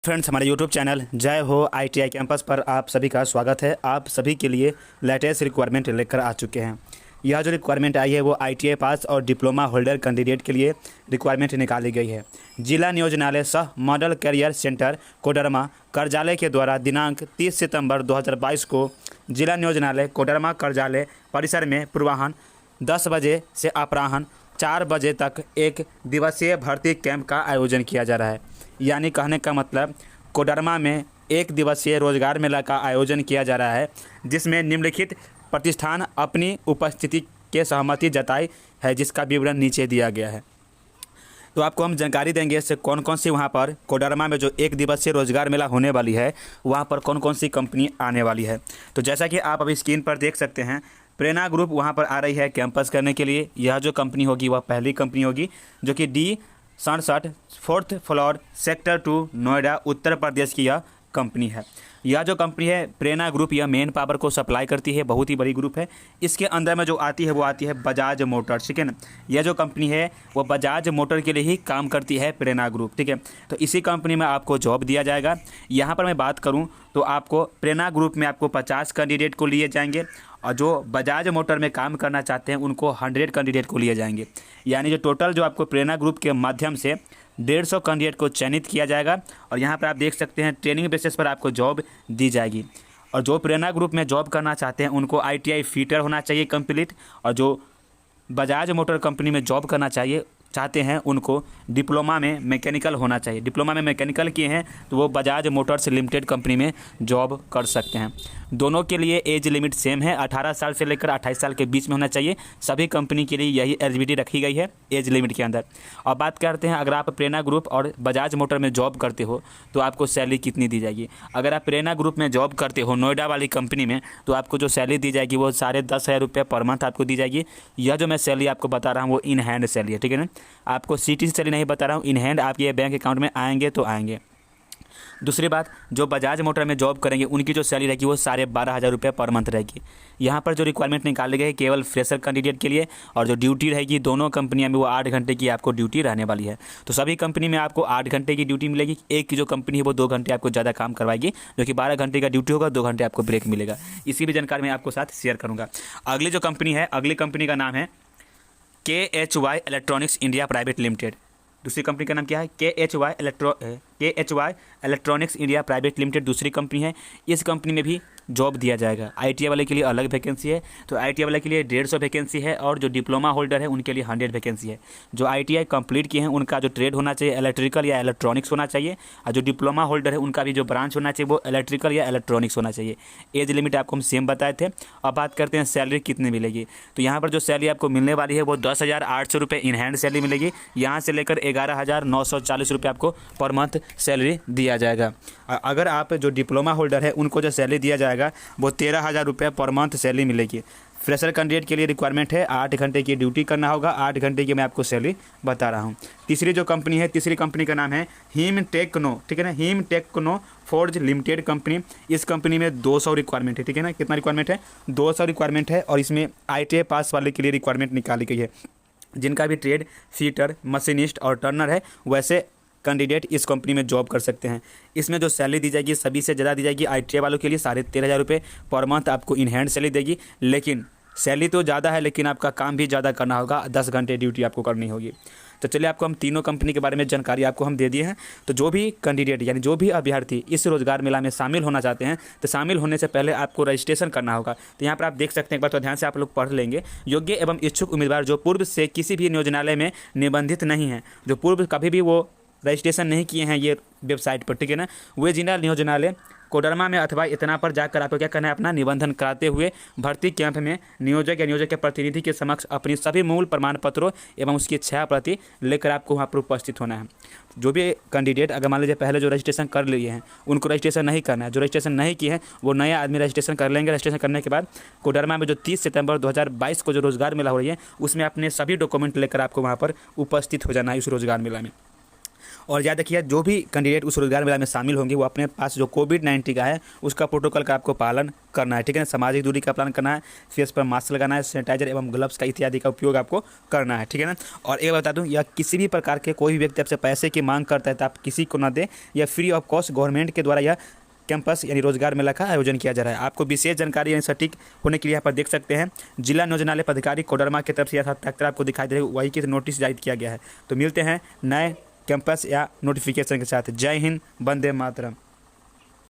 Friends, हमारे YouTube channel जय हो आईटीआई कैंपस पर आप सभी का स्वागत है। आप सभी के लिए लेटेस्ट रिक्वायरमेंट लेकर आ चुके हैं। यह जो रिक्वायरमेंट आई है वो आईटीआई पास और डिप्लोमा होल्डर कैंडिडेट के लिए रिक्वायरमेंट निकाली गई है। जिला नियोजनालय सह मॉडल कैरियर सेंटर कोडरमा कार्यालय के द्वारा दिनांक 30 सितंबर 2022 को जिला नियोजनालय कोडरमा कार्यालय परिसर में पूर्वाह्न 10 बजे से अपराह्न 4 बजे तक एक दिवसीय भर्ती कैंप का आयोजन किया जा रहा है। यानी कहने का मतलब कोडरमा में एक दिवसीय रोजगार मेला का आयोजन किया जा रहा है, जिसमें निम्नलिखित प्रतिष्ठान अपनी उपस्थिति के सहमति जताई है, जिसका विवरण नीचे दिया गया है। तो आपको हम जानकारी देंगे इससे कौन कौन सी वहाँ पर कोडरमा में जो एक दिवसीय रोजगार मेला होने वाली है वहाँ पर कौन कौन सी कंपनी आने वाली है। तो जैसा कि आप अभी स्क्रीन पर देख सकते हैं, प्रेरणा ग्रुप वहाँ पर आ रही है कैंपस करने के लिए। यह जो कंपनी होगी वह पहली कंपनी होगी, जो कि D67 4th floor sector 2 Noida Uttar Pradesh की यह कंपनी है। यह जो कंपनी है प्रेरणा ग्रुप, यह मेन पावर को सप्लाई करती है, बहुत ही बड़ी ग्रुप है। इसके अंदर में जो आती है वो आती है बजाज मोटर्स, ठीक है ना। यह जो कंपनी है वो बजाज मोटर के लिए ही काम करती है प्रेरणा ग्रुप, ठीक है। तो इसी कंपनी में आपको जॉब दिया जाएगा। यहाँ पर मैं बात करूँ तो आपको प्रेरणा ग्रुप में आपको 50 कैंडिडेट को लिए जाएंगे, और जो बजाज मोटर में काम करना चाहते हैं उनको 100 कैंडिडेट को लिए जाएंगे। यानी जो टोटल जो आपको प्रेरणा ग्रुप के माध्यम से 150 कैंडिडेट को चयनित किया जाएगा। और यहाँ पर आप देख सकते हैं ट्रेनिंग बेसिस पर आपको जॉब दी जाएगी। और जो प्रेरणा ग्रुप में जॉब करना चाहते हैं उनको आईटीआई फिटर होना चाहिए कंप्लीट, और जो बजाज मोटर कंपनी में जॉब करना चाहते हैं उनको डिप्लोमा में मैकेनिकल होना चाहिए। डिप्लोमा में मैकेनिकल किए हैं तो वो बजाज मोटर्स लिमिटेड कंपनी में जॉब कर सकते हैं। दोनों के लिए एज लिमिट सेम है, 18 साल से लेकर 28 साल के बीच में होना चाहिए। सभी कंपनी के लिए यही एलिजिबिलिटी रखी गई है एज लिमिट के अंदर। और बात करते हैं, अगर आप प्रेरणा ग्रुप और बजाज मोटर में जॉब करते हो तो आपको सैलरी कितनी दी जाएगी। अगर आप प्रेरणा ग्रुप में जॉब करते हो नोएडा वाली कंपनी में तो आपको जो सैलरी दी जाएगी वो 10,500 रुपये पर मंथ आपको दी जाएगी। यह जो मैं सैलरी आपको बता रहा हूँ वो इन हैंड सैलरी है, ठीक है ना। आपको सीटीसी सैलरी नहीं बता रहा हूँ, इन हैंड आपके बैंक अकाउंट में आएंगे तो आएंगे। दूसरी बात, जो बजाज मोटर में जॉब करेंगे उनकी जो सैलरी रहेगी वो 12,500 रुपये पर मंथ रहेगी। यहाँ पर जो रिक्वायरमेंट निकाली गई है केवल फ्रेशर कैंडिडेट के लिए, और जो ड्यूटी रहेगी दोनों कंपनियों में वो 8 घंटे की आपको ड्यूटी रहने वाली है। तो सभी कंपनी में आपको 8 घंटे की ड्यूटी मिलेगी। एक की जो कंपनी है वो 2 घंटे आपको ज़्यादा काम करवाएगी, जो कि 12 घंटे का ड्यूटी होगा, 2 घंटे आपको ब्रेक मिलेगा। इसी भी जानकारी मैं आपको साथ शेयर करूँगा। अगली जो कंपनी है, अगली कंपनी का नाम है KHY electronics India private limited. दूसरी कंपनी का नाम क्या है? KHY electronics India private limited दूसरी कंपनी है। इस कंपनी में भी जॉब दिया जाएगा। आईटीआई वाले के लिए अलग वैकेंसी है, तो आईटीआई वाले के लिए 150 वैकेंसी है, और जो डिप्लोमा होल्डर है उनके लिए 100 वैकेंसी है। जो आईटीआई कंप्लीट किए हैं उनका जो ट्रेड होना चाहिए इलेक्ट्रिकल या इलेक्ट्रॉनिक्स होना चाहिए, और जो डिप्लोमा होल्डर है उनका भी जो ब्रांच होना चाहिए वो इलेक्ट्रिकल या इलेक्ट्रॉनिक्स होना चाहिए। एज लिमिट आपको हम सेम बताए थे। अब बात करते हैं सैलरी कितनी मिलेगी। तो यहाँ पर जो सैलरी आपको मिलने वाली है वो 10,800 रुपये इन हैंड सैलरी मिलेगी। यहाँ से लेकर 11,940 रुपये आपको पर मंथ सैलरी दिया जाएगा। अगर आप जो डिप्लोमा होल्डर है उनको जो सैलरी दिया जाएगा वो 13,000 रुपये पर मंथ सैलरी मिलेगी। फ्रेशर कैंडिडेट के लिए रिक्वायरमेंट है 8 घंटे की ड्यूटी करना होगा, 8 घंटे की मैं आपको सैलरी बता रहा हूँ। तीसरी जो कंपनी है, तीसरी कंपनी का नाम है हिम टेक्नो, ठीक है ना। Him Techno Forge Limited company. इस कंपनी में 200 रिक्वायरमेंट है, ठीक है ना। कितना रिक्वायरमेंट है? 200 रिक्वायरमेंट है, और इसमें आईटीआई पास वाले के लिए रिक्वायरमेंट निकाली गई है। जिनका भी ट्रेड फीटर, मशीनिस्ट और टर्नर है वैसे कैंडिडेट इस कंपनी में जॉब कर सकते हैं। इसमें जो सैलरी दी जाएगी सभी से ज़्यादा दी जाएगी। आईटीआई वालों के लिए 13,500 रुपये पर मंथ आपको इन हैंड सैलरी देगी। लेकिन सैलरी तो ज़्यादा है, लेकिन आपका काम भी ज़्यादा करना होगा, 10 घंटे ड्यूटी आपको करनी होगी। तो चलिए आपको हम तीनों कंपनी के बारे में जानकारी आपको हम दे दिए हैं। तो जो भी कैंडिडेट यानी जो भी अभ्यर्थी इस रोजगार मेला में शामिल होना चाहते हैं तो शामिल होने से पहले आपको रजिस्ट्रेशन करना होगा। तो यहाँ पर आप देख सकते हैं, एक बार तो ध्यान से आप लोग पढ़ लेंगे। योग्य एवं इच्छुक उम्मीदवार जो पूर्व से किसी भी नियोजनालय में निबंधित नहीं है, जो पूर्व कभी भी वो रजिस्ट्रेशन नहीं किए हैं ये वेबसाइट पर, ठीक है ना, वे जिला नियोजनालय कोडरमा में अथवा इतना पर जाकर आपको क्या करना है, अपना निबंधन कराते हुए भर्ती कैंप में नियोजक या नियोजक के प्रतिनिधि के समक्ष अपनी सभी मूल प्रमाण पत्रों एवं उसकी 6 प्रति लेकर आपको वहाँ पर उपस्थित होना है। जो भी कैंडिडेट अगर मान लीजिए पहले जो रजिस्ट्रेशन कर लिए हैं उनको रजिस्ट्रेशन नहीं करना है, जो रजिस्ट्रेशन नहीं किए हैं वो नया आदमी रजिस्ट्रेशन कर लेंगे। रजिस्ट्रेशन करने के बाद कोडरमा में जो 30 सितंबर 2022 को जो रोजगार मेला हो रही है उसमें अपने सभी डॉक्यूमेंट लेकर आपको वहाँ पर उपस्थित हो जाना है इस रोजगार मेला में। और याद रखिए, जो भी कैंडिडेट उस रोजगार मेला में शामिल होंगे वो अपने पास जो कोविड-19 का है उसका प्रोटोकॉल का आपको पालन करना है, ठीक है ना। सामाजिक दूरी का पालन करना है, फेस पर मास्क लगाना है, सैनिटाइजर एवं ग्लव्स का इत्यादि का उपयोग आपको करना है, ठीक है ना। और एक बता दूं, या किसी भी प्रकार के कोई भी व्यक्ति आपसे पैसे की मांग करता है तो आप किसी को ना दें। यह फ्री ऑफ कॉस्ट गवर्नमेंट के द्वारा यह कैंपस यानी रोजगार मेला का आयोजन किया जा रहा है। आपको विशेष जानकारी यानी सटीक होने के लिए यहाँ पर देख सकते हैं, जिला नियोजनालय पदाधिकारी कोडरमा की तरफ से यह तक आपको दिखाई दे रही है, वही की नोटिस जारी किया गया है। तो मिलते हैं नए कैंपस या नोटिफिकेशन के साथ। जय हिंद, वंदे मातरम।